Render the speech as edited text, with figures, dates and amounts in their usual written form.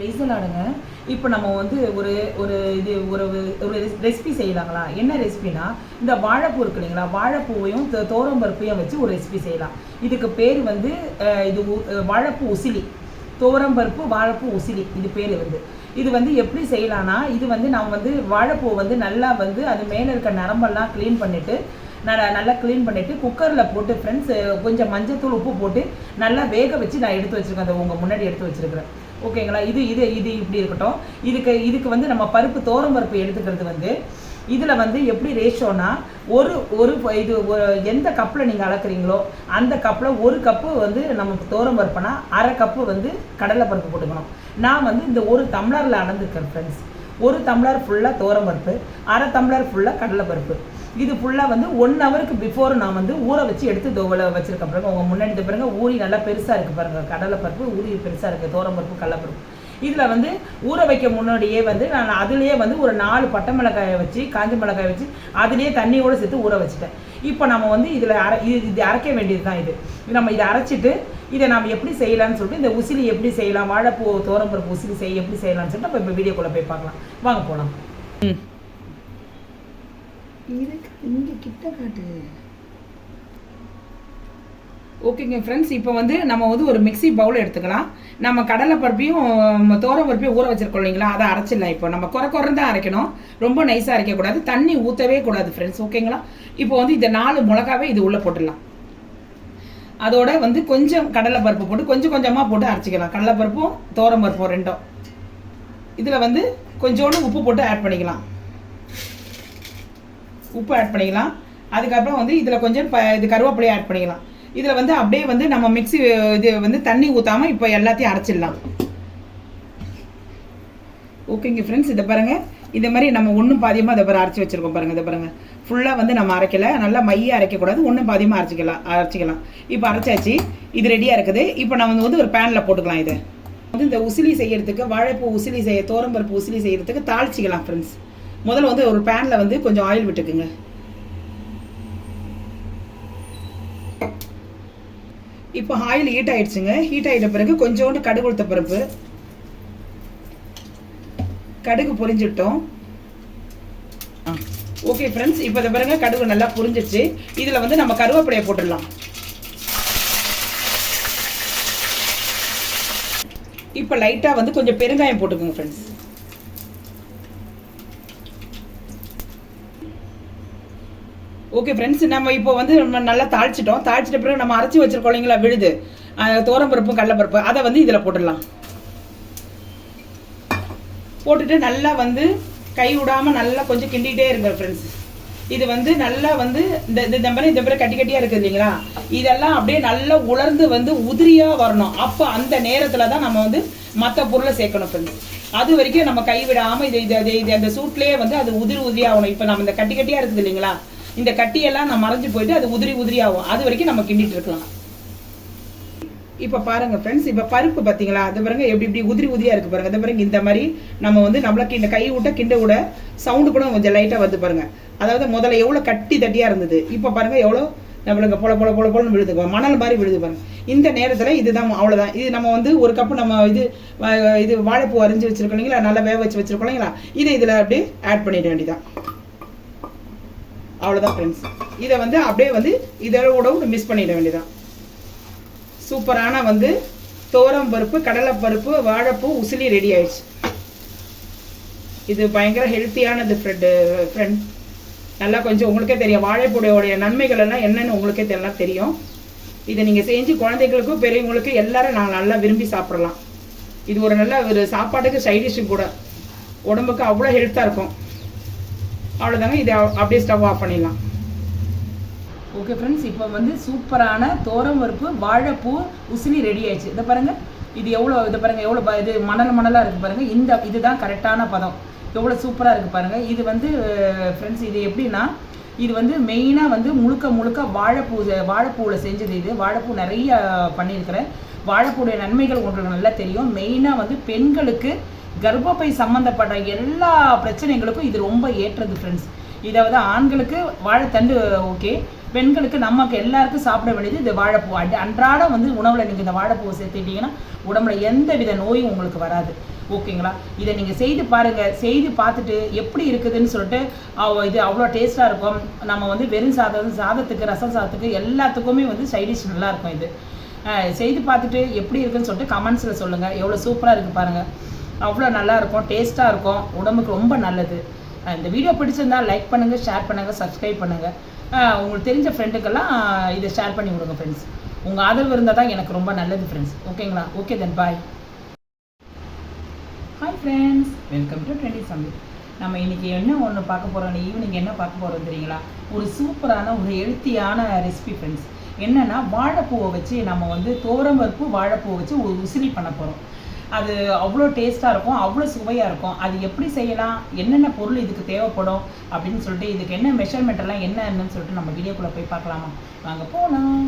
ரைசலாடுங்க. இப்போ நம்ம வந்து ஒரு ஒரு இது ஒரு ஒரு ரெசிபி செய்யலாங்களா? என்ன ரெசிபினா, இந்த வாழைப்பூ இருக்கு இல்லைங்களா, வாழைப்பூவையும் துவரம்பருப்பையும் வச்சு ஒரு ரெசிபி செய்யலாம். இதுக்கு பேர் வந்து இது வாழைப்பூ உசிலி, துவரம்பருப்பு வாழைப்பூ உசிலி இது பேர் வந்து. இது வந்து எப்படி செய்யலான்னா, இது வந்து நம்ம வந்து வாழைப்பூ வந்து நல்லா வந்து அது மேலே இருக்க நரம்பெல்லாம் க்ளீன் பண்ணிவிட்டு நல்லா க்ளீன் பண்ணிவிட்டு குக்கரில் போட்டு ஃப்ரெண்ட்ஸ் கொஞ்சம் மஞ்சத்தூள் உப்பு போட்டு நல்லா வேக வச்சு நான் எடுத்து வச்சுருக்கேன். அதை உங்கள் முன்னாடி எடுத்து வச்சுருக்கிறேன். ஓகேங்களா? இது இது இது இப்படி இருக்கட்டும். இதுக்கு வந்து நம்ம துவரம் பருப்பு எடுத்துக்கிறது வந்து இதில் வந்து எப்படி ரேஷோனா, ஒரு ஒரு இது எந்த கப்பில் நீங்கள் அளக்குறீங்களோ அந்த கப்பில் ஒரு கப்பு வந்து நமக்கு துவரம் பருப்புனா அரை கப்பு வந்து கடலை பருப்பு போட்டுக்கணும். நான் வந்து இந்த ஒரு டம்ளரில் அளந்துக்கிறேன் ஃப்ரெண்ட்ஸ். ஒரு டம்ளர் ஃபுல்லாக துவரம் பருப்பு, அரை டம்ளர் ஃபுல்லாக கடலை பருப்பு. இது ஃபுல்லாக வந்து 1 ஹவருக்கு பிஃபோர் நான் வந்து ஊற வச்சு எடுத்து வச்சுருக்க பிறகு உங்கள் முன்னாடி பிறகு ஊறி நல்லா பெருசாக இருக்குது பாருங்கள். கடலை பருப்பு ஊறி பெருசாக இருக்குது, துவரம் பருப்பு கடலைப்பருப்பு. இதில் வந்து ஊற வைக்க முன்னாடியே வந்து நான் அதுலேயே வந்து ஒரு 4 பட்டை மிளகாயை வச்சு காஞ்ச மிளகாயை வச்சு அதுலேயே தண்ணியோடு சேர்த்து ஊற வச்சுட்டேன். இப்போ நம்ம வந்து இதில் இது அரைக்க வேண்டியது தான். இது நம்ம இதை அரைச்சிட்டு இதை நம்ம எப்படி செய்யலாம்னு சொல்லிட்டு இந்த உசிலி எப்படி செய்யலாம், வாழைப்பூ துவரம் பருப்பு உசிலி எப்படி செய்யலாம்னு சொல்லிட்டு இப்போ வீடியோக்குள்ளே போய் பார்க்கலாம். வாங்க போகலாம். இங்கே கிட்ட காட்டு. ஓகேங்க ஃப்ரெண்ட்ஸ், இப்போ வந்து நம்ம வந்து ஒரு மிக்ஸி பவுல் எடுத்துக்கலாம். நம்ம கடலை பருப்பையும் துவரம் பருப்பையும் ஊற வச்சிருக்கோம் இல்லைங்களா, அதை அரைச்சிடலாம். இப்போ நம்ம குறைந்து தான் அரைக்கணும், ரொம்ப நைஸாக அரைக்கக்கூடாது, தண்ணி ஊற்றவே கூடாது ஃப்ரெண்ட்ஸ். ஓகேங்களா? இப்போ வந்து இந்த 4 மிளகாவே இது உள்ளே போட்டுடலாம். அதோட வந்து கொஞ்சம் கடலை பருப்பு போட்டு கொஞ்சம் கொஞ்சமாக போட்டு அரைச்சிக்கலாம். கடலை பருப்பும் துவரம் பருப்பும் ரெண்டும். இதில் வந்து கொஞ்சோண்டு உப்பு போட்டு ஆட் பண்ணிக்கலாம். உப்பு ஆட் பண்ணிக்கலாம். அதுக்கப்புறம் வந்து இதில் கொஞ்சம் இது கருவேப்பிலையை ஆட் பண்ணிக்கலாம். இதில் வந்து அப்படியே வந்து நம்ம மிக்ஸி இது வந்து தண்ணி ஊற்றாமல் இப்போ எல்லாத்தையும் அரைச்சிடலாம். ஓகேங்க ஃப்ரெண்ட்ஸ், இதை பாருங்கள். இந்த மாதிரி நம்ம ஒன்றும் பாதியமாக இதை பாரு அரைச்சி வச்சுருக்கோம் பாருங்கள். இதை பாருங்கள், ஃபுல்லாக வந்து நம்ம அரைக்கலை, நல்லா மையாக அரைக்கக்கூடாது, ஒன்றும் பாதியமாக அரைச்சிக்கலாம். இப்போ அரைச்சாச்சு, இது ரெடியாக இருக்குது. இப்போ நம்ம வந்து ஒரு பேனில் போட்டுக்கலாம். இதை வந்து இந்த உசிலி செய்யறதுக்கு, வாழைப்பூ உசிலி துவரம் பருப்பு உசிலி செய்யறதுக்கு தாளிச்சிக்கலாம் ஃப்ரெண்ட்ஸ். முதல்ல வந்து ஒரு பேனில் வந்து கொஞ்சம் ஆயில் விட்டுக்குங்க. இப்போ ஆயில் ஹீட் ஆயிடுச்சுங்க. ஹீட் ஆகிட்ட பிறகு கொஞ்சோண்டு கடுகு உளுத்த பருப்பு, கடுகு பொரிஞ்சிட்டோம். ஓகே ஃப்ரெண்ட்ஸ், இப்போ இதை பாருங்க, கடுகு நல்லா பொரிஞ்சிடுச்சு. இதில் வந்து நம்ம கருவேப்பிலையை போட்டுடலாம். இப்போ லைட்டாக வந்து கொஞ்சம் பெருங்காயம் போட்டுக்கோங்க ஃப்ரெண்ட்ஸ். ஓகே ஃப்ரெண்ட்ஸ், நம்ம இப்போ வந்து நல்லா தாளிச்சிட்ட பிறகு நம்ம அரைச்சி வச்சிருக்கோம் இல்லைங்களா விழுது, துவரம் பருப்பும் கடலைப்பருப்பு, அதை வந்து இதில் போட்டுடலாம். போட்டுட்டு நல்லா வந்து கை விடாமல் நல்லா கொஞ்சம் கிண்டிகிட்டே இருங்க ஃப்ரெண்ட்ஸ். இது வந்து நல்லா வந்து இந்த மாதிரி கட்டி கட்டியாக இருக்குது இல்லைங்களா, இதெல்லாம் அப்படியே நல்லா உலர்ந்து வந்து உதிரியாக வரணும். அப்போ அந்த நேரத்தில் தான் நம்ம வந்து மற்ற பொருளை சேர்க்கணும் ஃப்ரெண்ட்ஸ். அது வரைக்கும் நம்ம கை விடாமல் இது அந்த சூட்லேயே வந்து அது உதிரி ஆகணும். இப்போ நம்ம இந்த கட்டி கட்டியாக இருக்குது இல்லைங்களா, இந்த கட்டியெல்லாம் நம்ம மறைஞ்சு போயிட்டு அது உதிரி ஆகும். அது வரைக்கும் நம்ம கிண்டிட்டு இருக்கலாம். இப்போ பாருங்க ஃப்ரெண்ட்ஸ், இப்போ பருப்பு பார்த்தீங்களா, அது பாருங்க எப்படி உதிரியா இருக்கு பாருங்க. அது பாருங்க, இந்த மாதிரி நம்ம வந்து நம்மளுக்கு இந்த கை விட்ட கிண்ட விட சவுண்டு கூட கொஞ்சம் லைட்டாக வந்து பாருங்க. அதாவது முதல்ல எவ்வளோ கட்டி தட்டியாக இருந்தது, இப்போ பாருங்க எவ்வளோ நம்மளுக்கு பொல விழுது, மணல் மாதிரி விழுது பாருங்க. இந்த நேரத்தில் இதுதான், அவ்வளோதான். இது நம்ம வந்து ஒரு கப்பு நம்ம இது வாழைப்பூ அரிஞ்சு வச்சிருக்கோம் இல்லைங்களா, நல்லா வேக வச்சு வச்சிருக்கோம் இல்லைங்களா, இதை இதில் அப்படியே ஆட் பண்ணிட வேண்டியதான். அவ்வளோதான் ஃப்ரெண்ட்ஸ். இதை வந்து அப்படியே வந்து இதோட மிக்ஸ் பண்ணிட வேண்டியதான். சூப்பரான வந்து துவரம் பருப்பு கடலைப்பருப்பு வாழைப்பூ உசிலி ரெடி ஆயிடுச்சு. இது பயங்கர ஹெல்த்தியானது ஃப்ரெண்ட். நல்லா கொஞ்சம் உங்களுக்கே தெரியும் வாழைப்பூடைய நன்மைகள் எல்லாம் என்னென்னு உங்களுக்கே எல்லாம் தெரியும். இதை நீங்கள் செஞ்சு குழந்தைகளுக்கும் பெரியவங்களுக்கும் எல்லாரும் நான் நல்லா விரும்பி சாப்பிடலாம். இது ஒரு நல்ல ஒரு சாப்பாட்டுக்கு சைடிஷ்ஷும் கூட, உடம்புக்கு அவ்வளோ ஹெல்த்தாக இருக்கும். அவ்வளோதாங்க, இதை அப்படியே ஸ்டவ் ஆஃப் பண்ணிடலாம். ஓகே ஃப்ரெண்ட்ஸ், இப்போ வந்து சூப்பரான துவரம் பருப்பு வாழைப்பூ உசிலி ரெடி ஆயிடுச்சு. இதை பாருங்கள், இது இதை பாருங்கள் எவ்வளோ இது மணலாக இருக்குது பாருங்கள். இதுதான் கரெக்டான பதம். எவ்வளோ சூப்பராக இருக்குது பாருங்கள். இது வந்து ஃப்ரெண்ட்ஸ், இது எப்படின்னா, இது வந்து மெயினாக வந்து முழுக்க வாழைப்பூவில் செஞ்சது. இது வாழைப்பூ நிறைய பண்ணியிருக்கிறேன். வாழைப்பூடைய நன்மைகள் உங்களுக்கு நல்லா தெரியும். மெயினாக வந்து பெண்களுக்கு கர்ப்பப்பை சம்மந்தப்பட்ட எல்லா பிரச்சனைகளுக்கும் இது ரொம்ப ஏற்றது ஃப்ரெண்ட்ஸ். இதாவது ஆண்களுக்கு வாழைத்தண்டு ஓகே, பெண்களுக்கு நமக்கு எல்லாருக்கும் சாப்பிட வேண்டியது இந்த வாழைப்பூ. அன்றாட வந்து உணவில் நீங்கள் இந்த வாழைப்பூவை சேர்த்துக்கிட்டிங்கன்னா உடம்புல எந்த வித நோயும் உங்களுக்கு வராது. ஓகேங்களா. இதை நீங்கள் செய்து பாருங்கள். செய்து பார்த்துட்டு எப்படி இருக்குதுன்னு சொல்லிட்டு இது அவ்வளோ டேஸ்ட்டாக இருக்கும். நம்ம வந்து வெறும் சாதத்துக்கு ரசம் சாதத்துக்கு எல்லாத்துக்குமே வந்து சைடிஷ் நல்லாயிருக்கும். இது செய்து பார்த்துட்டு எப்படி இருக்குன்னு சொல்லிட்டு கமெண்ட்ஸில் சொல்லுங்கள். எவ்வளோ சூப்பராக இருக்குது பாருங்கள். அவ்வளோ நல்லாயிருக்கும், டேஸ்ட்டாக இருக்கும், உடம்புக்கு ரொம்ப நல்லது. இந்த வீடியோ பிடிச்சிருந்தால் லைக் பண்ணுங்கள், ஷேர் பண்ணுங்கள், சப்ஸ்கிரைப் பண்ணுங்கள். உங்களுக்கு தெரிஞ்ச ஃப்ரெண்டுக்கெல்லாம் இதை ஷேர் பண்ணி விடுங்க ஃப்ரெண்ட்ஸ். உங்கள் ஆதரவு இருந்தால் தான் எனக்கு ரொம்ப நல்லது ஃப்ரெண்ட்ஸ். ஓகேங்களா. Okay then bye. Hi friends, welcome to trendy சமையல். நம்ம இன்றைக்கி என்ன ஒன்று பார்க்க போகிறோம், ஈவினிங் என்ன பார்க்க போகிறோம் தெரியுங்களா? ஒரு சூப்பரான ஒரு ஹெல்த்தியான ரெசிபி ஃப்ரெண்ட்ஸ். என்னென்னா வாழைப்பூவை வச்சு நம்ம வந்து தோரம்பருப்பு வாழைப்பூவை வச்சு ஒரு உசிலி பண்ண போகிறோம். அது அவ்வளோ டேஸ்ட்டாக இருக்கும், அவ்வளோ சுவையாக இருக்கும். அது எப்படி செய்யலாம், என்னென்ன பொருள் இதுக்கு தேவைப்படும் அப்படின்னு சொல்லிட்டு, இதுக்கு என்ன மெஷர்மெண்ட் எல்லாம் என்னன்னு சொல்லிட்டு நம்ம வீடியோக்குள்ளே போய் பார்க்கலாமா? வாங்க போகலாம்.